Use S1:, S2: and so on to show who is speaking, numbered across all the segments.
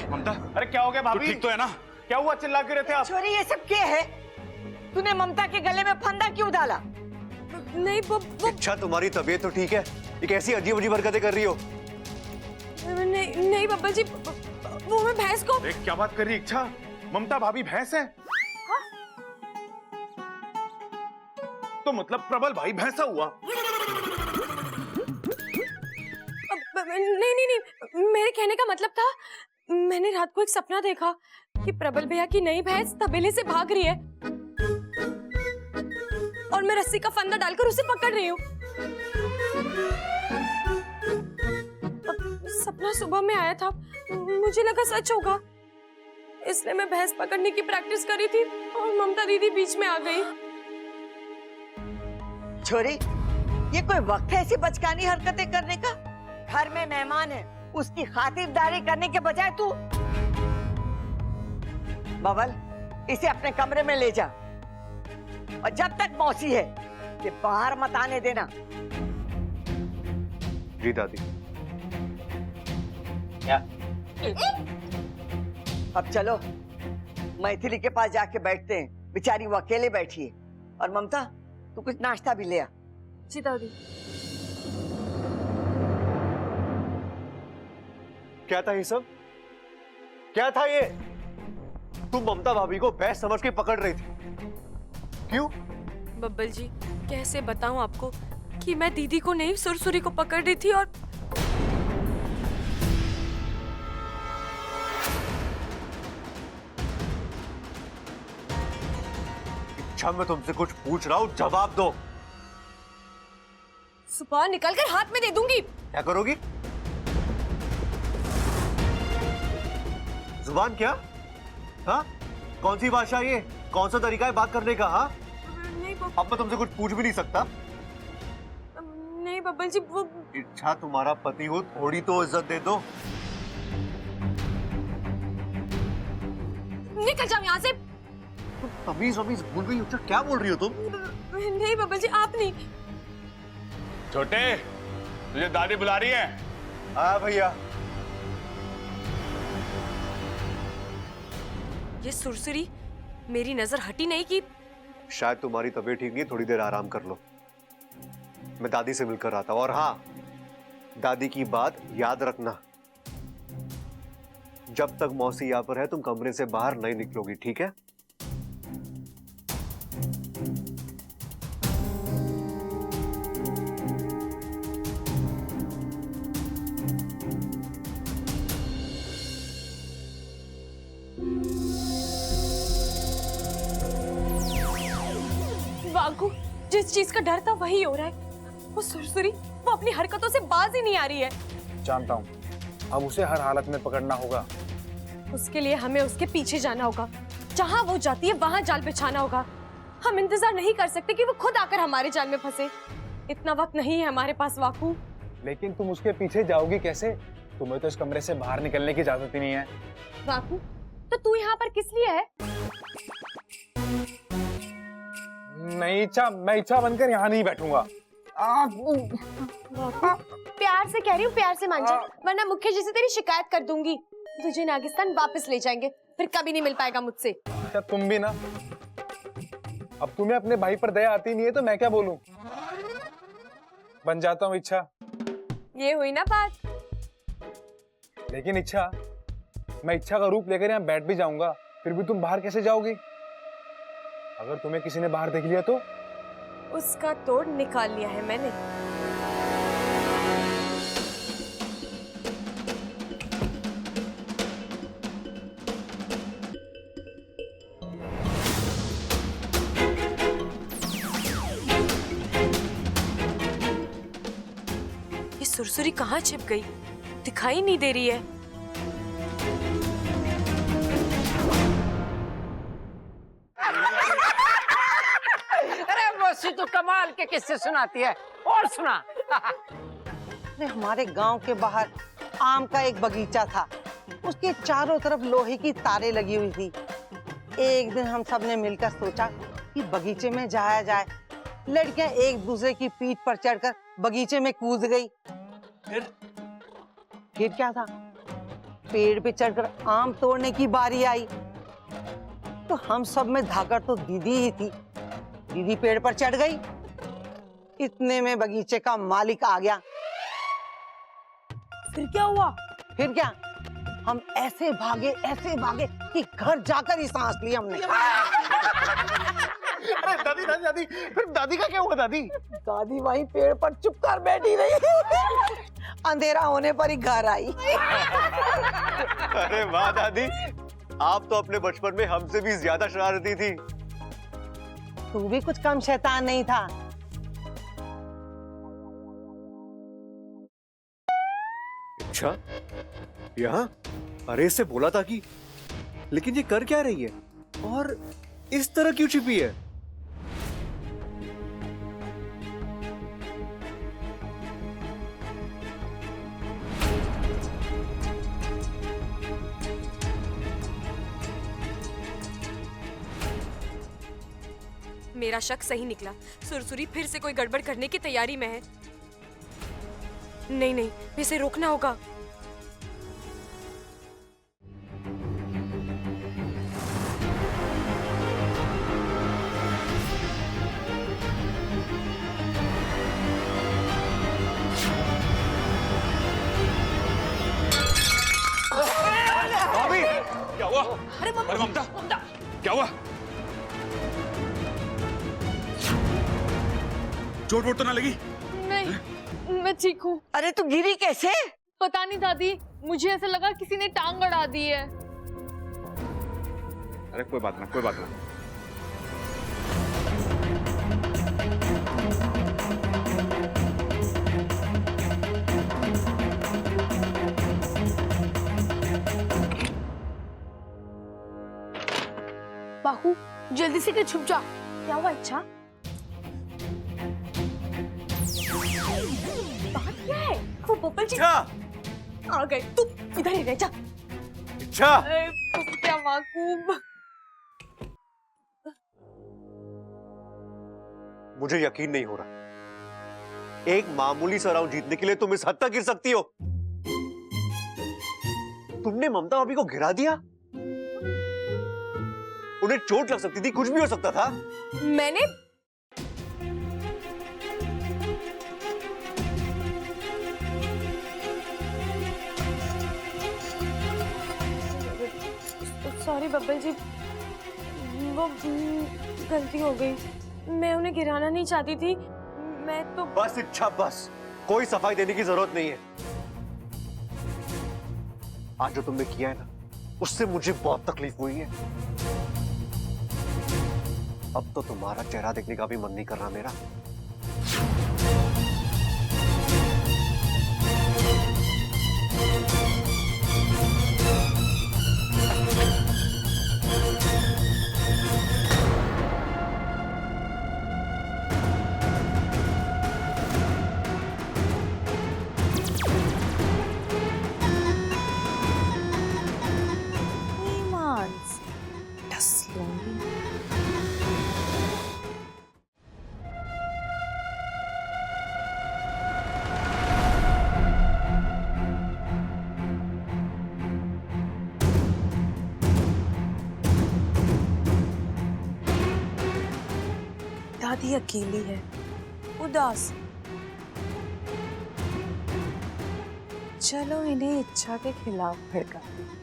S1: ममता, अरे क्या हो गया भाभी? ठीक तो है ना? क्या हुआ, चिल्ला क्यों रहे थे आप?
S2: छोरी, ये सब क्या है? तूने ममता के गले में फंदा क्यों डाला?
S3: नहीं वो
S4: अच्छा, तुम्हारी तबीयत तो ठीक है? ये कैसी अजीब अजीब हरकतें कर रही हो?
S3: नहीं बब्बा जी, वो मैं भैंस को।
S1: देख क्या बात कर रही इच्छा, ममता भाभी भैंस है? तो मतलब प्रबल भाई भैंसा हुआ?
S3: नहीं, मेरे कहने का मतलब था, मैंने रात को एक सपना देखा कि प्रबल भैया की नई भैंस तबेले से भाग रही है और मैं रस्सी का फंदा डालकर उसे पकड़ रही हूँ। सपना सुबह में आया था, मुझे लगा सच होगा, इसलिए मैं भैंस पकड़ने की प्रैक्टिस करी थी और ममता दीदी बीच में आ गई।
S2: छोरी, ये कोई वक्त है ऐसी बचकानी हरकतें करने का? घर में मेहमान है, उसकी खातिरदारी करने के बजाय तू। बबल, इसे अपने कमरे में ले जा और जब तक मौसी है ये बाहर मत आने देना।
S4: जी दादी।
S1: क्या?
S2: अब चलो मैथिली के पास जाके बैठते हैं, बेचारी वो अकेले बैठी है। और ममता, तू कुछ नाश्ता भी ले आ।
S3: जी दादी।
S4: क्या था ये सब? क्या था ये? तुम ममता भाभी को भैंस समझ के पकड़ रही थी, क्यों?
S3: बब्बल जी, कैसे बताऊं आपको कि मैं दीदी को नहीं, सुरसुरी को पकड़ रही थी। और
S4: अच्छा, मैं तुमसे कुछ पूछ रहा हूँ, जवाब दो।
S3: सुबह निकलकर हाथ में दे दूंगी।
S4: क्या करोगी? जुबान क्या? हाँ? कौन सी भाषा ये? कौन सा तरीका है बात करने का? हाँ?
S3: नहीं
S4: अब मैं तुमसे कुछ पूछ भी नहीं सकता।
S3: नहीं बब्बल जी, वो
S4: इच्छा, तुम्हारा पति हो, थोड़ी तो इज्जत दे दो।
S3: निकल जाओ यहाँ से।
S4: तमीज वमीज भूल गई हो क्या? क्या बोल रही हो तुम?
S3: नहीं बब्बल जी, आप नहीं।
S1: छोटे, तुझे दादी बुला रही है।
S4: हाँ भैया।
S3: ये सुरसुरी मेरी नजर हटी नहीं की।
S4: शायद तुम्हारी तबीयत ठीक नहीं, थोड़ी देर आराम कर लो। मैं दादी से मिलकर आता हूँ। और हाँ, दादी की बात याद रखना, जब तक मौसी यहाँ पर है तुम कमरे से बाहर नहीं निकलोगी, ठीक है?
S3: वागू, जिस चीज का डर था वही हो रहा है। वो सुरसुरी, वो अपनी हरकतों से बाज ही नहीं आ रही है।
S5: जानता हूँ, अब उसे हर हालत में पकड़ना होगा।
S3: उसके लिए हमें उसके पीछे जाना होगा, जहाँ वो जाती है वहाँ जाल बिछाना होगा। हम इंतजार नहीं कर सकते कि वो खुद आकर हमारे जाल में फंसे। इतना वक्त नहीं है हमारे पास वाकू।
S5: लेकिन तुम उसके पीछे जाओगी कैसे? तुम्हें तो इस कमरे से बाहर निकलने की इजाजत ही नहीं है।
S3: वाकू, तो तू यहाँ पर किस लिए है?
S5: नहीं इच्छा, मैं इच्छा बनकर यहाँ नहीं बैठूंगा।
S3: प्यार से कह रही हूँ, प्यार से मान जा, वरना मुख्य जी से तेरी शिकायत कर दूंगी। तुझे नागिस्तान वापस ले जाएंगे, फिर कभी नहीं मिल पाएगा मुझसे।
S5: क्या तुम भी ना? अब तुम्हें अपने भाई पर दया आती नहीं है तो मैं क्या बोलूं? बन जाता हूँ इच्छा।
S3: ये हुई ना बात।
S5: लेकिन इच्छा, मैं इच्छा का रूप लेकर यहाँ बैठ भी जाऊंगा, फिर भी तुम बाहर कैसे जाओगी? अगर तुम्हें किसी ने बाहर देख लिया तो?
S3: उसका तोड़ निकाल लिया है मैंने। ये सुरसुरी कहाँ छिप गई? दिखाई नहीं दे रही है।
S6: तो कमाल के किस्से सुनाती है। और सुना।
S2: हमारे गांव के बाहर आम का एक बगीचा था, उसके चारों तरफ लोहे की तारें लगी हुई थी। एक दिन हम सब ने मिलकर सोचा कि बगीचे में जाया जाए। लड़कियां एक दूसरे की पीठ पर चढ़कर बगीचे में कूद गई। फिर क्या था, पेड़ पे चढ़कर आम तोड़ने की बारी आई तो हम सब में धाकड़ तो दीदी ही थी। दीदी पेड़ पर चढ़ गई, इतने में बगीचे का मालिक आ गया।
S3: फिर क्या हुआ?
S2: फिर क्या, हम ऐसे भागे कि घर जाकर ही सांस ली हमने।
S5: अरे दादी दादी दादी, फिर दादी का क्या हुआ दादी?
S2: दादी वहीं पेड़ पर चुप कर बैठी रही। अंधेरा होने पर ही घर आई।
S4: अरे वाह दादी, आप तो अपने बचपन में हमसे भी ज्यादा शरारती थी।
S2: तू भी कुछ कम शैतान नहीं था।
S4: अच्छा, यहाँ अरे इससे बोला था कि, लेकिन ये कर क्या रही है और इस तरह क्यों छिपी है?
S3: मेरा शक सही निकला। सुरसुरी फिर से कोई गड़बड़ करने की तैयारी में है। नहीं नहीं, इसे रोकना होगा।
S1: भाभी, क्या हुआ? अरे ममता, क्या हुआ? चोट वोट तो ना लगी?
S7: नहीं, मैं ठीक हूँ।
S6: अरे तू गिरी कैसे?
S7: पता नहीं दादी, मुझे ऐसा लगा किसी ने टांग अड़ा दी है।
S1: अरे कोई बात ना, कोई बात ना।
S7: बाहू, जल्दी से के छुप जा।
S3: क्या हुआ? अच्छा, बात क्या है? वो बब्बल जी आ गए। तू इधर ही रह जा।
S7: क्या माकूब।
S4: मुझे यकीन नहीं हो रहा, एक मामूली सा राउंड जीतने के लिए तुम इस हद तक गिर सकती हो? तुमने ममता भाभी को गिरा दिया? उन्हें चोट लग सकती थी, कुछ भी हो सकता था।
S3: मैंने सॉरी बब्बल जी, वो गलती हो गई। मैं उन्हें गिराना नहीं चाहती थी। मैं तो
S4: बस इच्छा, बस कोई सफाई देने की जरूरत नहीं है। आज जो तुमने किया है ना, उससे मुझे बहुत तकलीफ हुई है। अब तो तुम्हारा चेहरा देखने का भी मन नहीं कर रहा मेरा।
S3: दादी अकेली है, उदास। चलो इन्हें इच्छा के खिलाफ भड़काते हैं।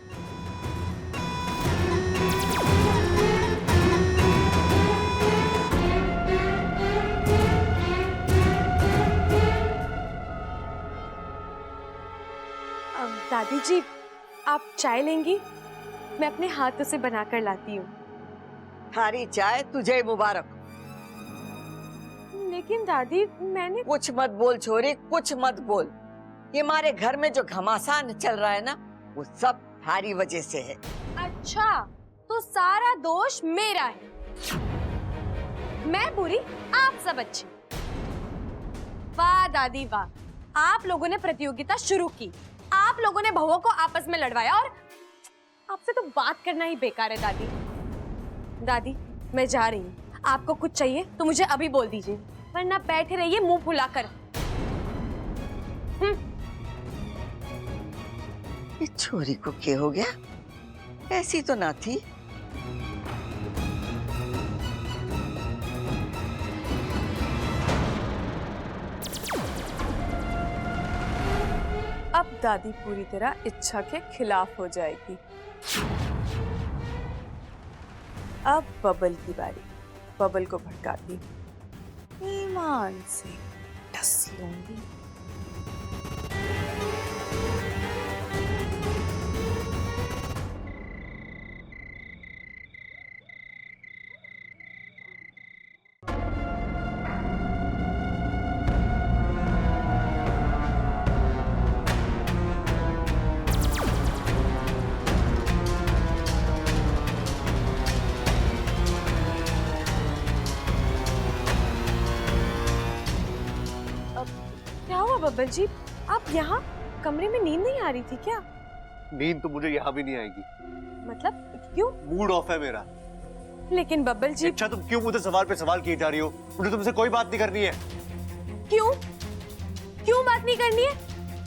S3: दादी जी, आप चाय लेंगी? मैं अपने हाथों से बनाकर लाती हूँ।
S6: थारी चाय तुझे मुबारक।
S3: लेकिन दादी, मैंने
S6: कुछ मत बोल छोरी, कुछ मत बोल। ये हमारे घर में जो घमासान चल रहा है ना, वो सब थारी वजह से है।
S3: अच्छा, तो सारा दोष मेरा है। मैं बुरी, आप सब अच्छे। वाह दादी वाह, आप लोगों ने प्रतियोगिता शुरू की, आप लोगों ने बहुओं को आपस में लड़वाया, और आपसे तो बात करना ही बेकार है दादी। दादी, मैं जा रही हूँ। आपको कुछ चाहिए तो मुझे अभी बोल दीजिए, वरना बैठे रहिए मुंह फुलाकर।
S6: ये छोरी को क्या हो गया? ऐसी तो ना थी।
S8: अब दादी पूरी तरह इच्छा के खिलाफ हो जाएगी। अब बबल की बारी। बबल को भड़काती ईमान से डस लूंगी।
S3: क्या हुआ बब्बल जी? आप यहाँ कमरे में नींद नहीं आ रही थी क्या?
S4: नींद तो मुझे यहाँ भी नहीं आएगी।
S3: मतलब क्यों?
S4: मूड ऑफ है मेरा।
S3: लेकिन बब्बल जी
S4: अच्छा तुम क्यों मुझे सवाल पे सवाल किए जा रही हो? मुझे तुमसे कोई बात नहीं करनी है।
S3: क्यों? क्यों बात नहीं करनी है?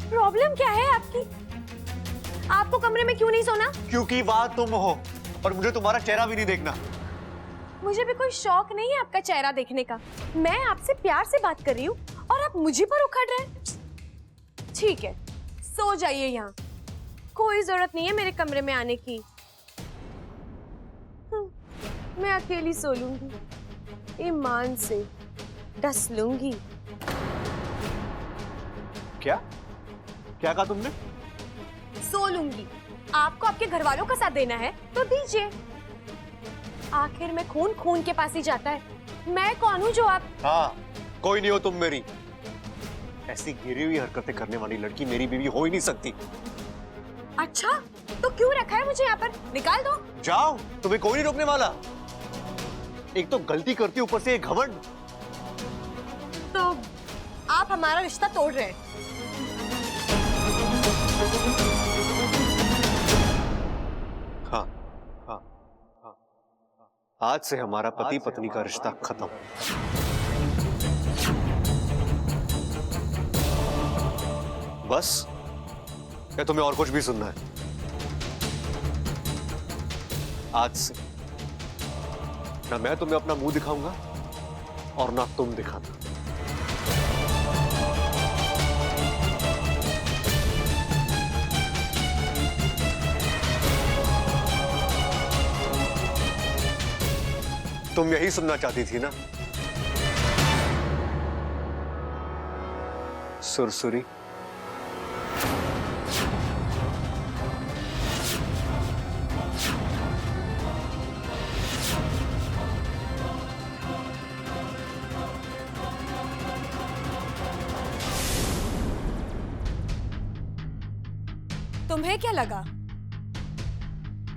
S3: प्रॉब्लम क्या है आपकी? आपको कमरे में क्यों नहीं सोना?
S4: क्योंकि वहां तुम हो और मुझे तुम्हारा चेहरा भी नहीं देखना।
S3: मुझे भी कोई शौक नहीं है आपका चेहरा देखने का। मैं आपसे प्यार से बात कर रही हूँ और आप मुझे पर उखड़ रहे हैं। ठीक है, सो जाइए यहाँ। कोई जरूरत नहीं है मेरे कमरे में आने की। मैं अकेली सो लूंगी, ईमान से डस लूंगी।
S4: क्या? क्या कहा तुमने?
S3: सो लूंगी। आपको आपके घर वालों का साथ देना है तो दीजिए। आखिर में खून खून के पास ही जाता है। मैं कौन हूँ जो आप?
S4: हाँ, कोई नहीं हो तुम मेरी। ऐसी गिरी हुई हरकतें करने वाली लड़की मेरी बीवी हो ही नहीं सकती।
S3: अच्छा, तो क्यों रखा है मुझे यहाँ पर? निकाल दो।
S4: जाओ, तुम्हें कोई नहीं रोकने वाला। एक तो गलती करती ऊपर से एक घमंड।
S3: तो आप हमारा रिश्ता तोड़ रहे हैं।
S4: हाँ, हाँ, हाँ, आज से हमारा पति पत्नी का रिश्ता खत्म। बस? या तुम्हें और कुछ भी सुनना है? आज से ना मैं तुम्हें अपना मुंह दिखाऊंगा और ना तुम दिखाना। तुम यही सुनना चाहती थी ना? सुरसुरी।
S3: तुम्हें क्या लगा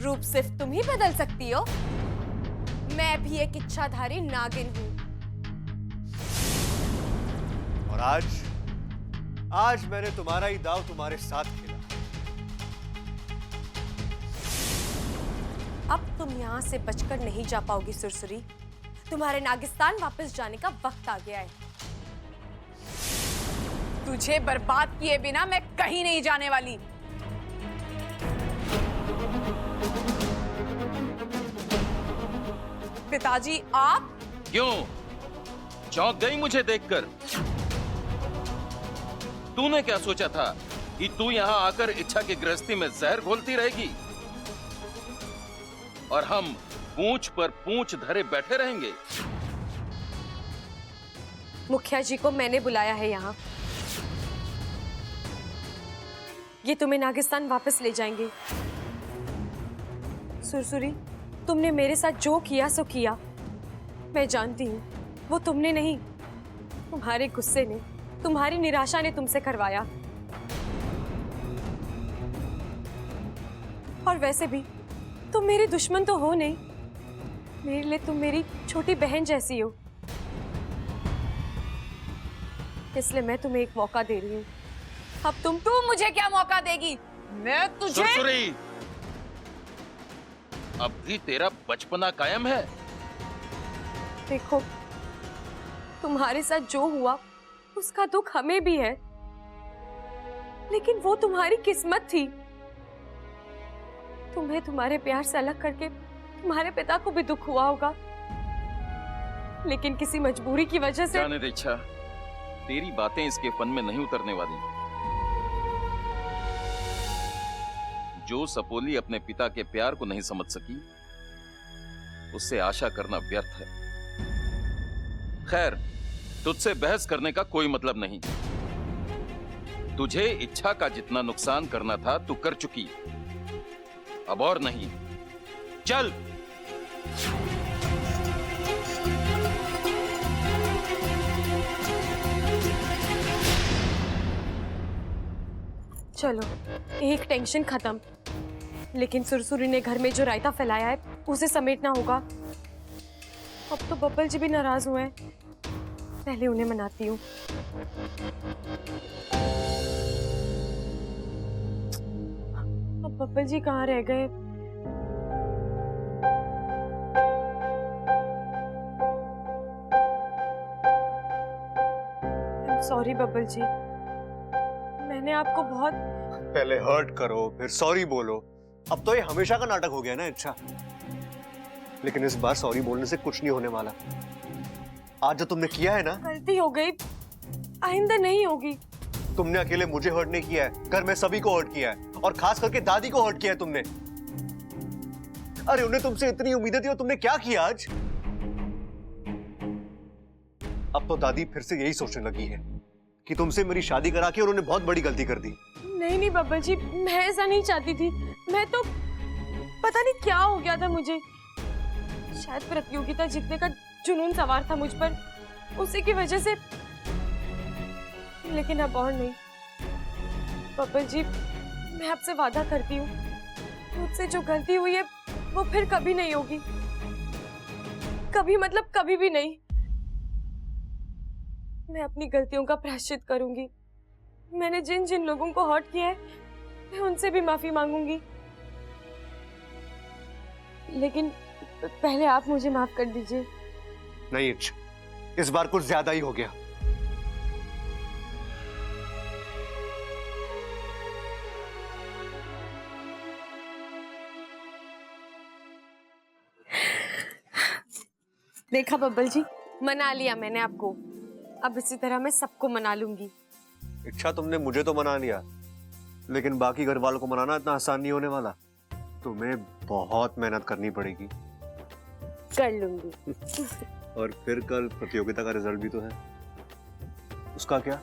S3: रूप सिर्फ तुम ही बदल सकती हो? मैं भी एक इच्छाधारी नागिन हूँ।
S4: और आज मैंने तुम्हारा ही दाव तुम्हारे साथ खेला।
S3: अब तुम यहाँ से बचकर नहीं जा पाओगी सुरसुरी। तुम्हारे नागिस्तान वापस जाने का वक्त आ गया है।
S8: तुझे बर्बाद किए बिना मैं कहीं नहीं जाने वाली। पिताजी आप?
S9: क्यों? चौंक गई मुझे देखकर? तूने क्या सोचा था कि तू यहाँ आकर इच्छा की गृहस्थी में जहर घोलती रहेगी और हम पूंछ पर पूंछ धरे बैठे रहेंगे?
S3: मुखिया जी को मैंने बुलाया है यहाँ। ये तुम्हें नागिस्तान वापस ले जाएंगे। सुरसुरी, तुमने मेरे साथ जो किया सो किया। मैं जानती हूँ वो तुमने नहीं, तुम्हारे गुस्से ने, तुम्हारी निराशा ने तुमसे करवाया। और वैसे भी तुम मेरी दुश्मन तो हो नहीं। मेरे लिए तुम मेरी छोटी बहन जैसी हो। इसलिए मैं तुम्हें एक मौका दे रही हूँ। अब
S8: तू मुझे क्या मौका देगी? मैं तुझे
S9: सुरसुरी, अब भी तेरा बचपना कायम है?
S3: देखो, तुम्हारे साथ जो हुआ उसका दुख हमें भी है, लेकिन वो तुम्हारी किस्मत थी। तुम्हें तुम्हारे प्यार से अलग करके तुम्हारे पिता को भी दुख हुआ होगा, लेकिन किसी मजबूरी की वजह से।
S9: जाने दे इच्छा, तेरी बातें इसके फन में नहीं उतरने वाली। जो सपोली अपने पिता के प्यार को नहीं समझ सकी, उससे आशा करना व्यर्थ है। खैर, तुझसे बहस करने का कोई मतलब नहीं। तुझे इच्छा का जितना नुकसान करना था तू कर चुकी, अब और नहीं। चल।
S3: चलो, एक टेंशन खत्म। लेकिन सुरसुरी ने घर में जो रायता फैलाया है उसे समेटना होगा। अब तो बब्बल जी भी नाराज हुए हैं, पहले उन्हें मनाती हूँ। अब बब्बल जी कहाँ रह गए? सॉरी बब्बल जी, मैंने आपको बहुत।
S4: पहले हर्ट करो फिर सॉरी बोलो। अब तो ये हमेशा का नाटक हो गया ना इच्छा। लेकिन इस बार सॉरी बोलने से कुछ नहीं होने वाला। आज जो तुमने किया है ना,
S3: गलती हो गई, आइंदा नहीं होगी।
S4: तुमने अकेले मुझे हर्ट नहीं किया है, घर में सभी को हर्ट किया है, और खास करके दादी को हर्ट किया है तुमने। अरे उन्हें तुमसे इतनी उम्मीदें थी और तुमने क्या किया आज? अब तो दादी फिर से यही सोचने लगी है कि तुमसे मेरी शादी करा के उन्होंने बहुत बड़ी गलती कर दी।
S3: नहीं नहीं बब्बल जी, मैं ऐसा नहीं चाहती थी। मैं तो पता नहीं क्या हो गया था मुझे। शायद प्रतियोगिता जीतने का जुनून सवार था मुझ पर, उसी की वजह से। लेकिन अब और नहीं बब्बल जी, मैं आपसे वादा करती हूँ, मुझसे जो गलती हुई है वो फिर कभी नहीं होगी। कभी मतलब कभी भी नहीं। मैं अपनी गलतियों का प्रायश्चित करूंगी। मैंने जिन जिन लोगों को हर्ट किया है, मैं उनसे भी माफी मांगूंगी। लेकिन पहले आप मुझे माफ कर दीजिए।
S4: नहीं इच्छा, इस बार कुछ ज्यादा ही हो गया।
S3: देखा बब्बल जी, मना लिया मैंने आपको। अब इसी तरह मैं सबको मना लूंगी।
S4: इच्छा, तुमने मुझे तो मना लिया, लेकिन बाकी घर वालों को मनाना इतना आसान नहीं होने वाला। तुम्हें बहुत मेहनत करनी पड़ेगी।
S3: कर लूंगी।
S4: और फिर कल प्रतियोगिता का रिजल्ट भी तो है, उसका क्या?